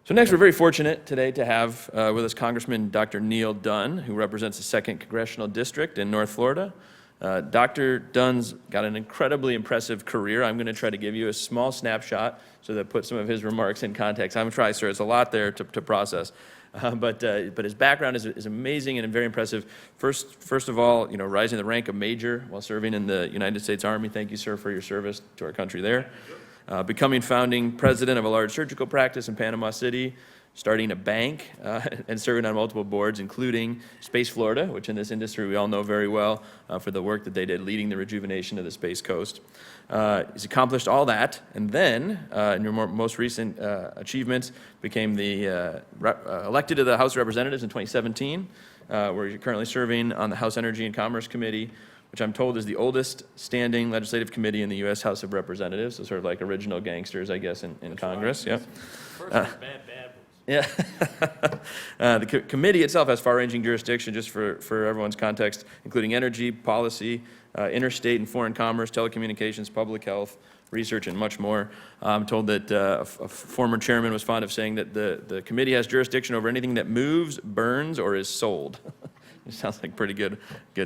So next, we're very fortunate today to have with us Congressman Dr. Neal Dunn, who represents the 2nd Congressional District in North Florida. Dr. Dunn's got an incredibly impressive career. I'm going to try to give you a small snapshot so that puts some of his remarks in context. I'm trying, sir. It's a lot there to process. But his background is amazing and very impressive. First of all, rising the rank of major while serving in the United States Army. Thank you, sir, for your service to our country there. Becoming founding president of a large surgical practice in Panama City, starting a bank, and serving on multiple boards, including Space Florida, which in this industry we all know very well for the work that they did leading the rejuvenation of the Space Coast. He's accomplished all that, and then, in your most recent achievements, became elected to the House of Representatives in 2017, where you're currently serving on the House Energy and Commerce Committee, which I'm told is the oldest standing legislative committee in the U.S. House of Representatives, so sort of like original gangsters, I guess, in Congress. Right. Yeah. First bad ones. Yeah. The committee itself has far-ranging jurisdiction, just for everyone's context, including energy, policy, interstate and foreign commerce, telecommunications, public health, research, and much more. I'm told that a former chairman was fond of saying that the committee has jurisdiction over anything that moves, burns, or is sold. It sounds like a pretty good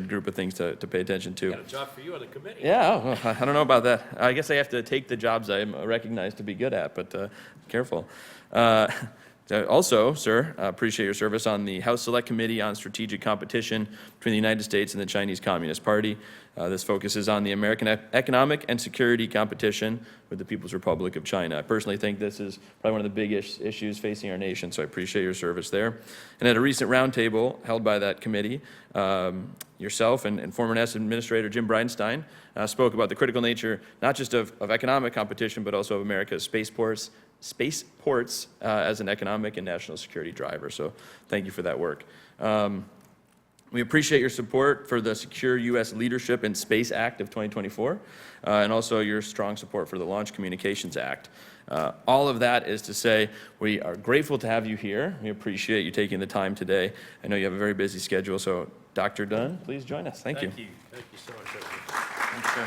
group of things to pay attention to. Got a job for you on the committee. Yeah, I don't know about that. I guess I have to take the jobs I'm recognized to be good at, but careful. Also, sir, appreciate your service on the House Select Committee on Strategic Competition between the United States and the Chinese Communist Party. This focuses on the American economic and security competition with the People's Republic of China. I personally think this is probably one of the biggest issues facing our nation, so I appreciate your service there. And at a recent roundtable held by that committee, yourself and former NASA Administrator Jim Bridenstine spoke about the critical nature not just of economic competition, but also of America's spaceports as an economic and national security driver. So thank you for that work. We appreciate your support for the Secure U.S. Leadership in Space Act of 2024, and also your strong support for the Launch Communications Act. All of that is to say we are grateful to have you here. We appreciate you taking the time today. I know you have a very busy schedule, so Dr. Dunn, please join us. Thank you. Thank you so much. Thanks, sir.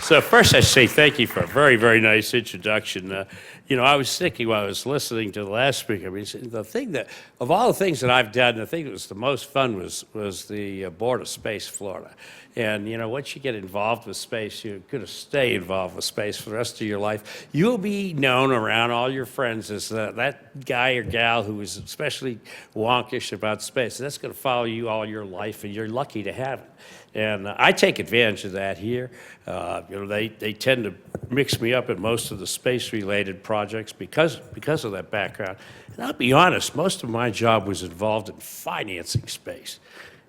So first I say thank you for a very, very nice introduction. I was thinking while I was listening to the last speaker, I mean, the thing that, of all the things that I've done, the thing that was the most fun was the board of Space Florida. And, once you get involved with space, you're going to stay involved with space for the rest of your life. You'll be known around all your friends as that guy or gal who is especially wonkish about space. That's going to follow you all your life, and you're lucky to have it. And I take advantage of that here. They tend to mix me up in most of the space-related projects because of that background. And I'll be honest, most of my job was involved in financing space.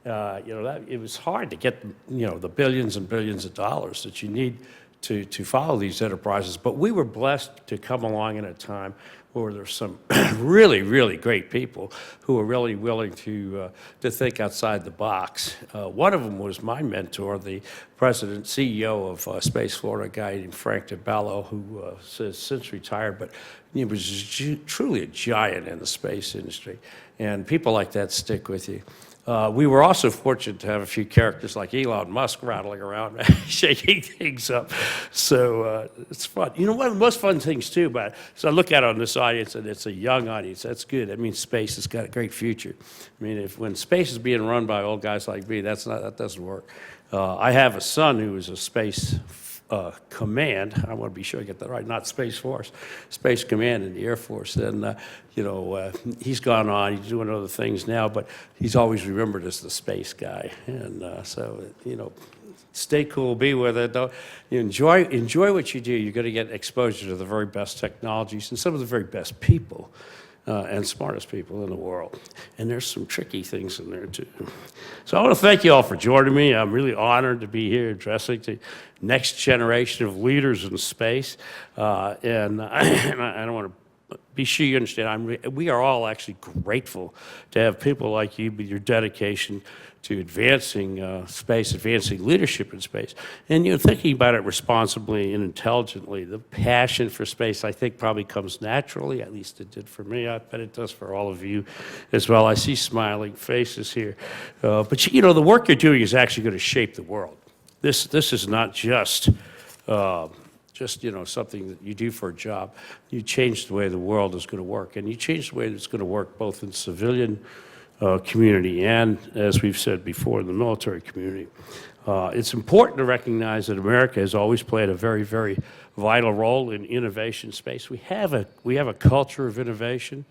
It was hard to get, the billions and billions of dollars that you need to follow these enterprises. But we were blessed to come along in a time where there's some really, really great people who are really willing to think outside the box. One of them was my mentor, the president, CEO of Space Florida, a guy named Frank DeBello, who has since retired, but he was truly a giant in the space industry. And people like that stick with you. We were also fortunate to have a few characters like Elon Musk rattling around, shaking things up. So it's fun. One of the most fun things, too, so I look out on this audience, and it's a young audience. That's good. That means space has got a great future. I mean, when space is being run by old guys like me, that doesn't work. I have a son who is a space command. I want to be sure I get that right, not Space Force, Space Command in the Air Force. And, he's gone on, he's doing other things now, but he's always remembered as the space guy. And stay cool, be with it. Don't, enjoy what you do. You're going to get exposure to the very best technologies and some of the very best people. And smartest people in the world. And there's some tricky things in there, too. So I want to thank you all for joining me. I'm really honored to be here addressing the next generation of leaders in space. And I don't want to be sure you understand, we are all actually grateful to have people like you with your dedication to advancing space, advancing leadership in space. And thinking about it responsibly and intelligently. The passion for space, I think, probably comes naturally. At least it did for me. I bet it does for all of you as well. I see smiling faces here. But the work you're doing is actually going to shape the world. This is not just just, something that you do for a job. You change the way the world is going to work, and you change the way it's going to work both in civilian community and, as we've said before, in the military community. It's important to recognize that America has always played a very, very vital role in innovation space. We have a culture of innovation,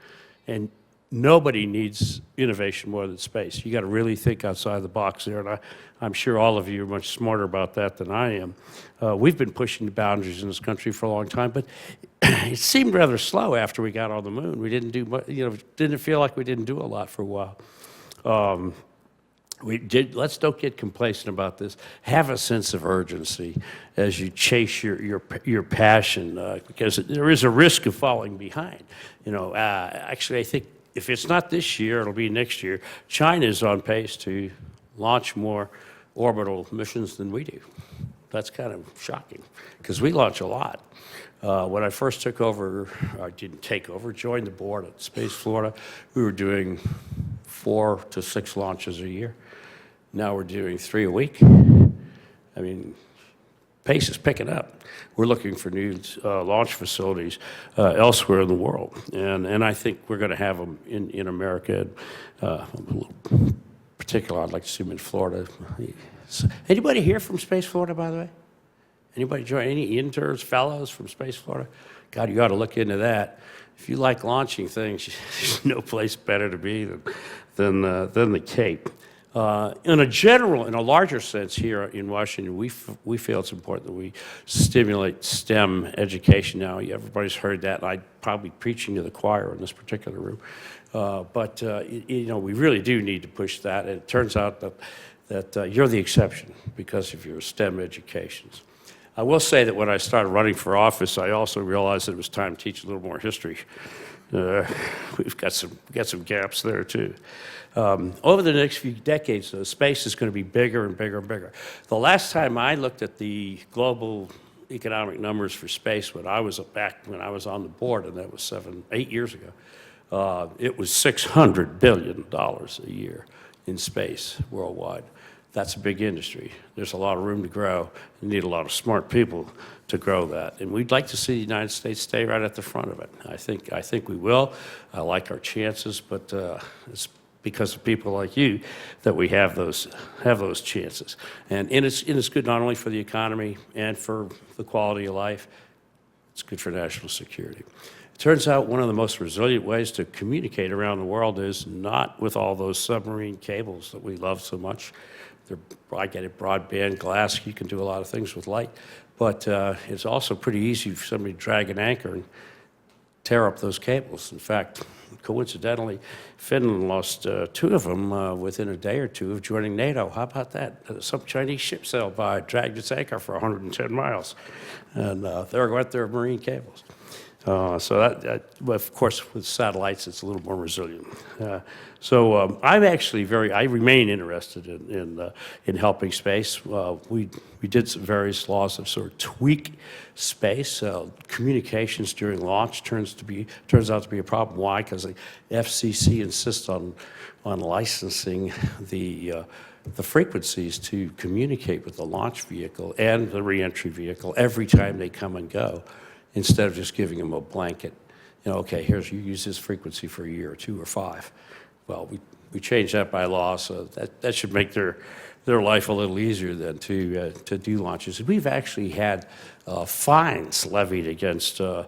and nobody needs innovation more than space. You got to really think outside the box there, and I'm sure all of you are much smarter about that than I am. We've been pushing the boundaries in this country for a long time, but it seemed rather slow after we got on the moon. We didn't do much, didn't feel like we didn't do a lot for a while. Let's don't get complacent about this. Have a sense of urgency as you chase your passion, because there is a risk of falling behind. Actually, I think if it's not this year, it'll be next year. China is on pace to launch more orbital missions than we do. That's kind of shocking, because we launch a lot. When I first took over, I didn't take over, joined the board at Space Florida, we were doing 4 to 6 launches a year. Now we're doing 3 a week. I mean, pace is picking up. We're looking for new launch facilities elsewhere in the world, and I think we're going to have them in America. Particularly, I'd like to see them in Florida. Anybody here from Space Florida, by the way? Anybody join? Any interns, fellows from Space Florida? God, you ought to look into that. If you like launching things, there's no place better to be than the Cape. In a larger sense here in Washington, we feel it's important that we stimulate STEM education now. Everybody's heard that, and I'm probably preaching to the choir in this particular room. But we really do need to push that. And it turns out that you're the exception because of your STEM educations. I will say that when I started running for office, I also realized that it was time to teach a little more history. We've got some gaps there too. Over the next few decades, though, space is going to be bigger and bigger and bigger. The last time I looked at the global economic numbers for space, when I was on the board, and that was 8 years ago, it was $600 billion a year in space worldwide. That's a big industry. There's a lot of room to grow. You need a lot of smart people to grow that. And we'd like to see the United States stay right at the front of it. I think we will. I like our chances, but it's because of people like you that we have those chances. And it's good not only for the economy and for the quality of life, it's good for national security. It turns out one of the most resilient ways to communicate around the world is not with all those submarine cables that we love so much. I get it, broadband, glass, you can do a lot of things with light, but it's also pretty easy for somebody to drag an anchor and tear up those cables. In fact, coincidentally, Finland lost 2 of them within a day or 2 of joining NATO. How about that? Some Chinese ship sailed by, dragged its anchor for 110 miles, and there went their marine cables. So that, of course, with satellites, it's a little more resilient. I'm actually I remain interested in helping space. We did some various laws that sort of tweak space. Communications during launch turns out to be a problem. Why? Because the FCC insists on licensing the frequencies to communicate with the launch vehicle and the reentry vehicle every time they come and go, instead of just giving them a blanket, okay, you use this frequency for a year or 2 or 5. Well, we changed that by law, so that should make their life a little easier than to do launches. We've actually had fines levied against, I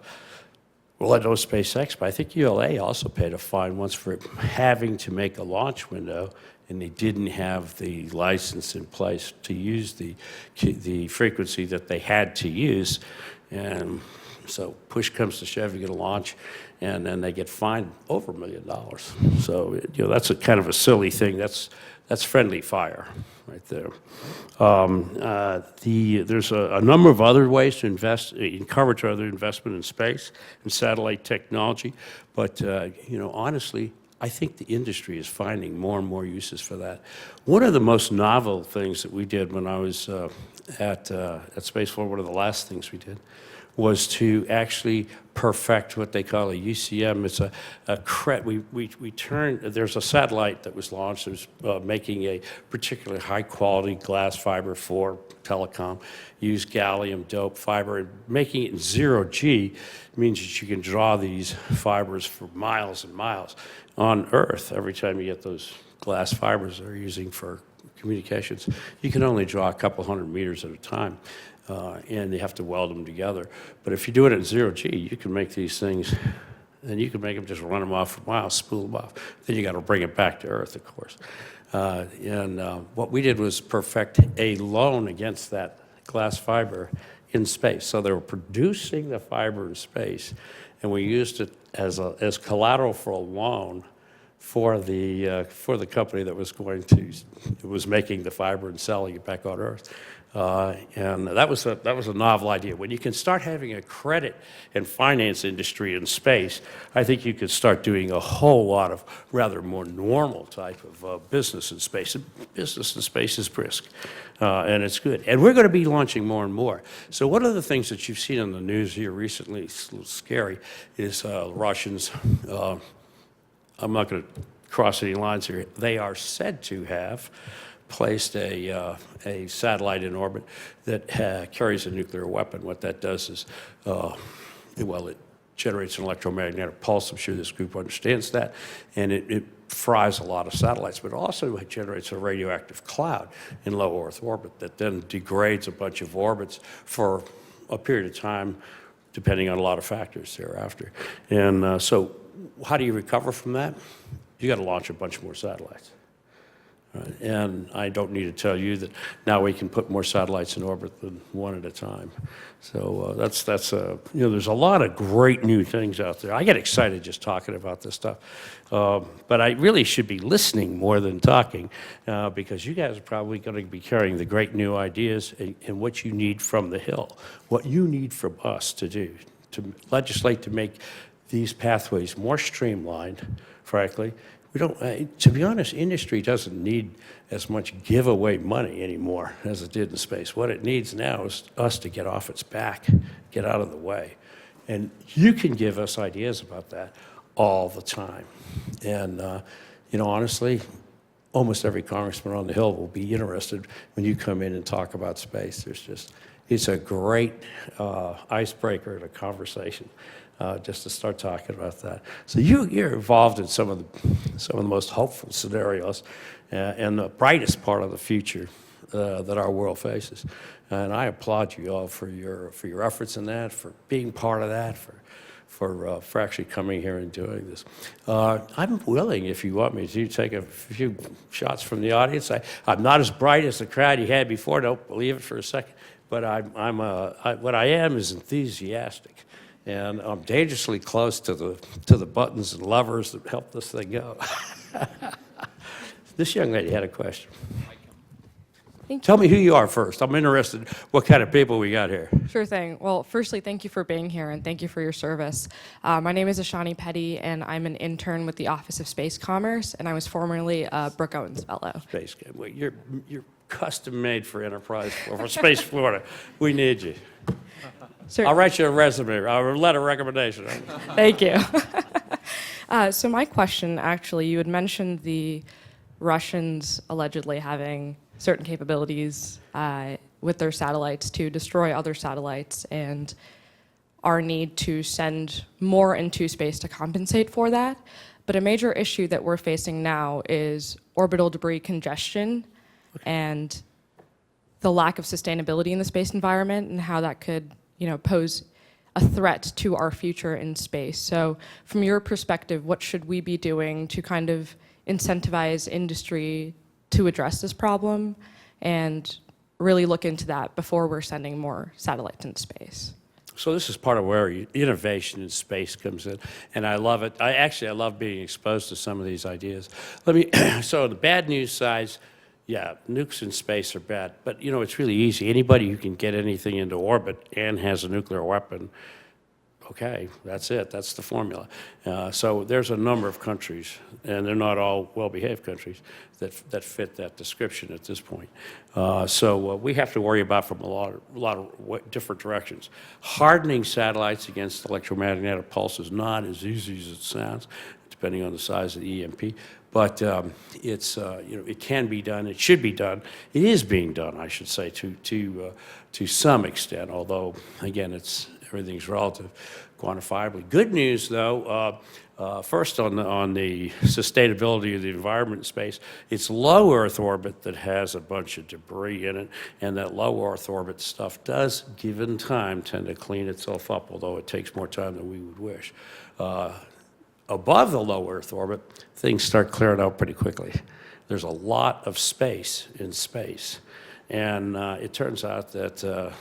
know SpaceX, but I think ULA also paid a fine once for having to make a launch window, and they didn't have the license in place to use the frequency that they had to use. And so push comes to shove, you get a launch, and then they get fined over $1 million. So that's a kind of a silly thing. That's friendly fire right there. There's a number of other ways to encourage other investment in space and satellite technology, but honestly, I think the industry is finding more and more uses for that. One of the most novel things that we did when I was at Space Forward, one of the last things we did, was to actually perfect what they call a UCM. It's there's a satellite that was launched that was making a particularly high quality glass fiber for telecom, use gallium dope fiber, and making it in zero G means that you can draw these fibers for miles and miles on Earth. Every time you get those glass fibers they're using for communications, you can only draw a couple hundred meters at a time. And you have to weld them together. But if you do it at zero G, you can make these things, and you can make them just run them off for miles, spool them off. Then you got to bring it back to Earth, of course. What we did was perfect a loan against that glass fiber in space. So they were producing the fiber in space, and we used it as collateral for a loan for the company that was making the fiber and selling it back on Earth. And that was a novel idea. When you can start having a credit and finance industry in space, I think you could start doing a whole lot of rather more normal type of business in space. And business in space is brisk, and it's good. And we're going to be launching more and more. So one of the things that you've seen on the news here recently, it's a little scary, is Russians. I'm not going to cross any lines here. They are said to have placed a satellite in orbit that carries a nuclear weapon. What that does is, it generates an electromagnetic pulse. I'm sure this group understands that. And it fries a lot of satellites, but also it generates a radioactive cloud in low Earth orbit that then degrades a bunch of orbits for a period of time, depending on a lot of factors thereafter. And so how do you recover from that? You got to launch a bunch more satellites. Right. And I don't need to tell you that now we can put more satellites in orbit than one at a time. So there's a lot of great new things out there. I get excited just talking about this stuff. But I really should be listening more than talking because you guys are probably going to be carrying the great new ideas and what you need from the Hill, what you need from us to do, to legislate to make these pathways more streamlined, frankly. We don't, to be honest, industry doesn't need as much giveaway money anymore as it did in space. What it needs now is us to get off its back, get out of the way. And you can give us ideas about that all the time. And, honestly, almost every congressman on the Hill will be interested when you come in and talk about space. It's a great icebreaker in a conversation. Just to start talking about that. So you're involved in some of the most hopeful scenarios and the brightest part of the future that our world faces. And I applaud you all for your efforts in that, for being part of that, for actually coming here and doing this. I'm willing, if you want me to, take a few shots from the audience. I'm not as bright as the crowd you had before. Don't believe it for a second. But what I am is enthusiastic. And I'm dangerously close to the buttons and levers that help this thing go. This young lady had a question. Tell me who you are first. I'm interested what kind of people we got here. Sure thing. Well, firstly, thank you for being here and thank you for your service. My name is Ashani Petty and I'm an intern with the Office of Space Commerce and I was formerly a Brooke Owens Fellow. Space, wait, you're custom made for Enterprise, for Space Florida. We need you. Certainly. I'll write you a resume, a letter of recommendation. Thank you. So my question, actually, you had mentioned the Russians allegedly having certain capabilities with their satellites to destroy other satellites and our need to send more into space to compensate for that. But a major issue that we're facing now is orbital debris congestion and the lack of sustainability in the space environment and how that could pose a threat to our future in space. So from your perspective, what should we be doing to kind of incentivize industry to address this problem and really look into that before we're sending more satellites into space? So this is part of where innovation in space comes in, and I love it. I love being exposed to some of these ideas. So the bad news side, yeah, nukes in space are bad, but it's really easy. Anybody who can get anything into orbit and has a nuclear weapon, okay, that's it. That's the formula. So there's a number of countries, and they're not all well-behaved countries, that fit that description at this point. So we have to worry about from a lot of different directions. Hardening satellites against electromagnetic pulse is not as easy as it sounds, depending on the size of the EMP. But it's it can be done. It should be done. It is being done, I should say, to some extent. Although again, everything's relative, quantifiably. Good news, though. First, on the sustainability of the environment in space, it's low Earth orbit that has a bunch of debris in it, and that low Earth orbit stuff does, given time, tend to clean itself up, although it takes more time than we would wish. Above the low Earth orbit, things start clearing out pretty quickly. There's a lot of space in space, and it turns out that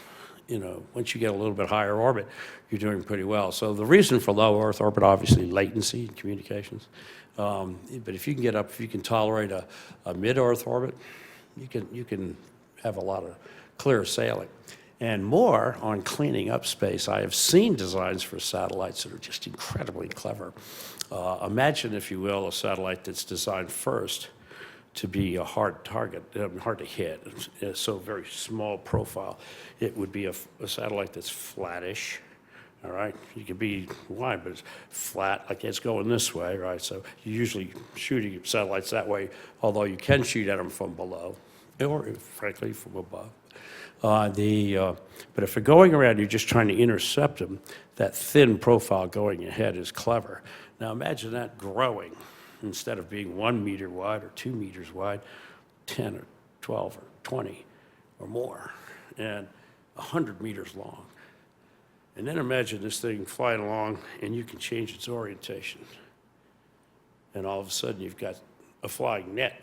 once you get a little bit higher orbit, you're doing pretty well. So the reason for low Earth orbit, obviously, latency in communications. But if you can tolerate a mid-Earth orbit, you can have a lot of clear sailing. And more on cleaning up space. I have seen designs for satellites that are just incredibly clever. Imagine, if you will, a satellite that's designed first to be a hard target, hard to hit, so very small profile. It would be a satellite that's flattish, all right? You can be wide, but it's flat, like it's going this way, right? So you're usually shooting satellites that way, although you can shoot at them from below, or frankly, from above. But if you're going around, you're just trying to intercept them, that thin profile going ahead is clever. Now imagine that growing. Instead of being 1 meter wide or 2 meters wide, 10 or 12 or 20 or more, and 100 meters long. And then imagine this thing flying along, and you can change its orientation. And all of a sudden, you've got a flying net,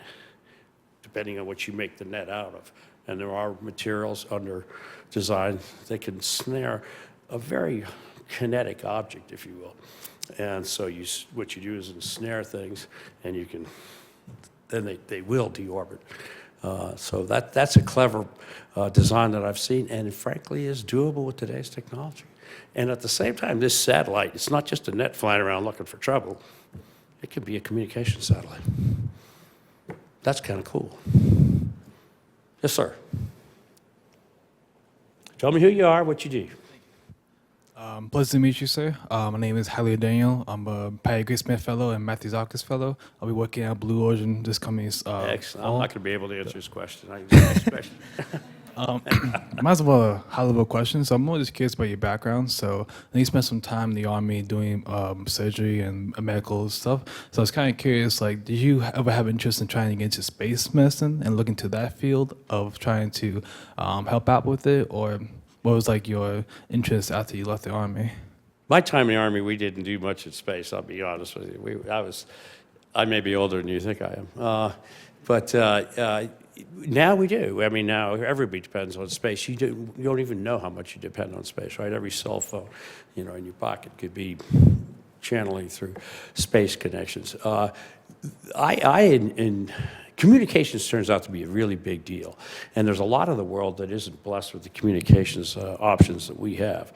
depending on what you make the net out of. And there are materials under design that can snare a very kinetic object, if you will. And so what you do is ensnare things, and then they will deorbit. So that's a clever design that I've seen, and it frankly is doable with today's technology. And at the same time, this satellite, it's not just a net flying around looking for trouble. It could be a communication satellite. That's kind of cool. Yes, sir. Tell me who you are, what you do. Pleasure to meet you, sir. My name is Halle Daniel. I'm a Patty Gray Smith Fellow and Matthew Zalkis Fellow. I'll be working at Blue Origin this coming Excellent. I'm fall. not going to be able to answer this question. I can ask a question. Might as well a high-level question. So I'm more just curious about your background. So you spent some time in the Army doing surgery and medical stuff. So I was kind of curious, like, did you ever have interest in trying to get into space medicine and look into that field of trying to help out with it? Or what was like your interest after you left the Army? My time in the Army, we didn't do much in space, I'll be honest with you. I may be older than you think I am. But now we do. I mean, now everybody depends on space. You don't even know how much you depend on space, right? Every cell phone, in your pocket could be channeling through space connections. Communications turns out to be a really big deal. And there's a lot of the world that isn't blessed with the communications options that we have.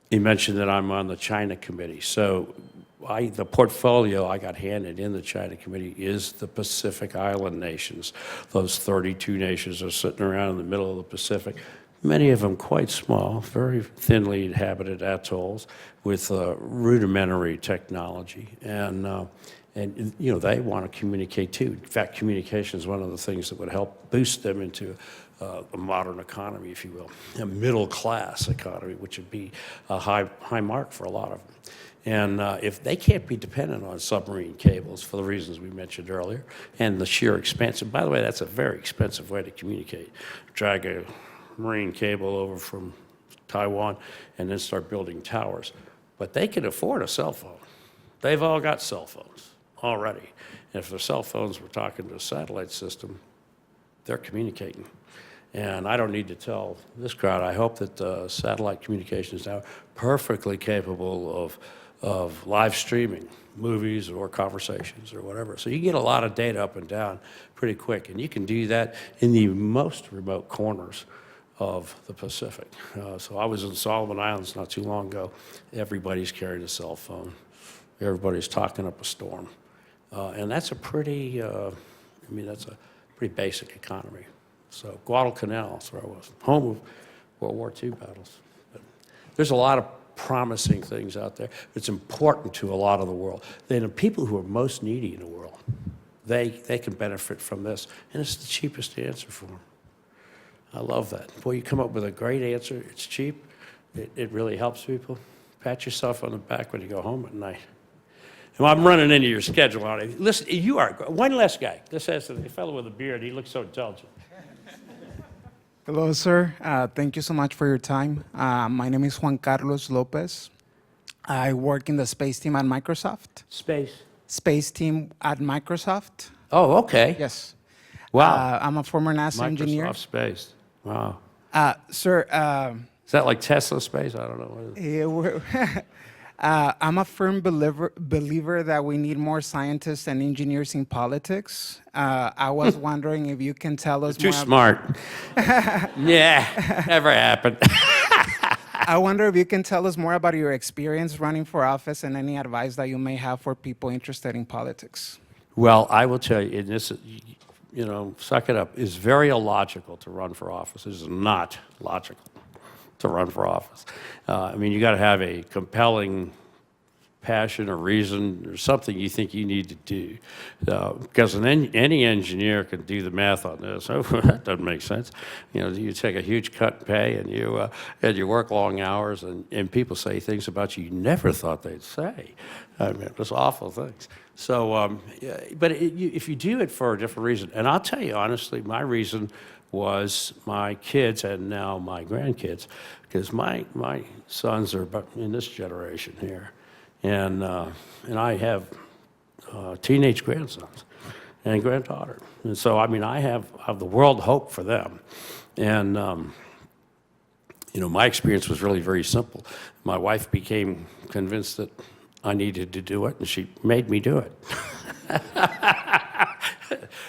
You mentioned that I'm on the China Committee. So the portfolio I got handed in the China Committee is the Pacific Island nations. Those 32 nations are sitting around in the middle of the Pacific. Many of them quite small, very thinly inhabited atolls with rudimentary technology. And they want to communicate too. In fact, communication is one of the things that would help boost them into a modern economy, if you will, a middle-class economy, which would be a high mark for a lot of them. And if they can't be dependent on submarine cables for the reasons we mentioned earlier, and the sheer expense, and by the way, that's a very expensive way to communicate. Drag a marine cable over from Taiwan and then start building towers. But they can afford a cell phone. They've all got cell phones already. And if their cell phones were talking to a satellite system, they're communicating. And I don't need to tell this crowd, I hope that satellite communication is now perfectly capable of live streaming movies or conversations or whatever. So you get a lot of data up and down pretty quick. And you can do that in the most remote corners of the Pacific. So I was in Solomon Islands not too long ago. Everybody's carrying a cell phone. Everybody's talking up a storm. And that's a pretty, that's a pretty basic economy. So Guadalcanal is where I was, home of World War II battles. But there's a lot of promising things out there. It's important to a lot of the world. Then the people who are most needy in the world, they can benefit from this, and it's the cheapest answer for them. I love that. Boy, you come up with a great answer. It's cheap. It really helps people. Pat yourself on the back when you go home at night. And I'm running into your schedule on it. Listen, you are one less guy. This has the fellow with a beard. He looks so intelligent. Hello, sir. Thank you so much for your time. My name is Juan Carlos Lopez. I work in the space team at Microsoft. Space team at Microsoft. Oh, okay. Yes. Wow. I'm a former NASA engineer. Microsoft Space. Wow. Sir, Is that like Tesla Space? I don't know. What is it? I'm a firm believer that we need more scientists and engineers in politics. I was wondering if you can tell us Too more. smart. Yeah, never happened. I wonder if you can tell us more about your experience running for office and any advice that you may have for people interested in politics. Well, I will tell you, and this, suck it up. It's very illogical to run for office. It is not logical to run for office. You got to have a compelling passion or reason or something you think you need to do. Because any engineer can do the math on this. Oh, that doesn't make sense. You take a huge cut in pay and you work long hours and people say things about you never thought they'd say. Just awful things. So, if you do it for a different reason, and I'll tell you honestly, my reason was my kids and now my grandkids, because my sons are about in this generation here, and I have teenage grandsons and granddaughter, and so I have the world hope for them, and my experience was really very simple. My wife became convinced that I needed to do it, and she made me do it.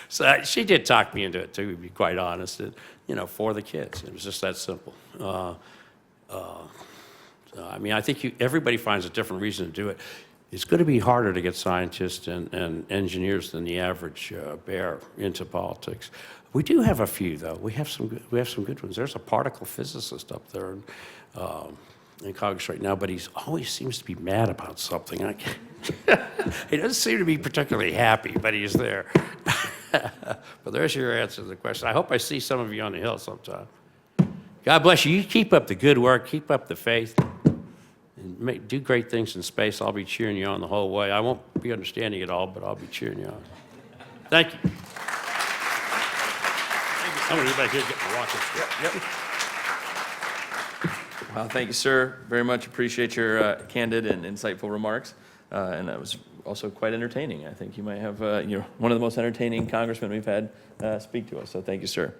So she did talk me into it, too, to be quite honest, for the kids. It was just that simple. I think everybody finds a different reason to do it. It's going to be harder to get scientists and engineers than the average bear into politics. We do have a few, though. We have some good ones. There's a particle physicist up there in Congress right now, but he always seems to be mad about something. He doesn't seem to be particularly happy, but he's there. But there's your answer to the question. I hope I see some of you on the Hill sometime. God bless you. You keep up the good work, keep up the faith, and do great things in space. I'll be cheering you on the whole way. I won't be understanding it all, but I'll be cheering you on. Thank you. I'm going to get back here and get my watches. Yep. Well, thank you, sir. Very much appreciate your candid and insightful remarks. And that was also quite entertaining. I think you might have one of the most entertaining congressmen we've had speak to us. So thank you, sir.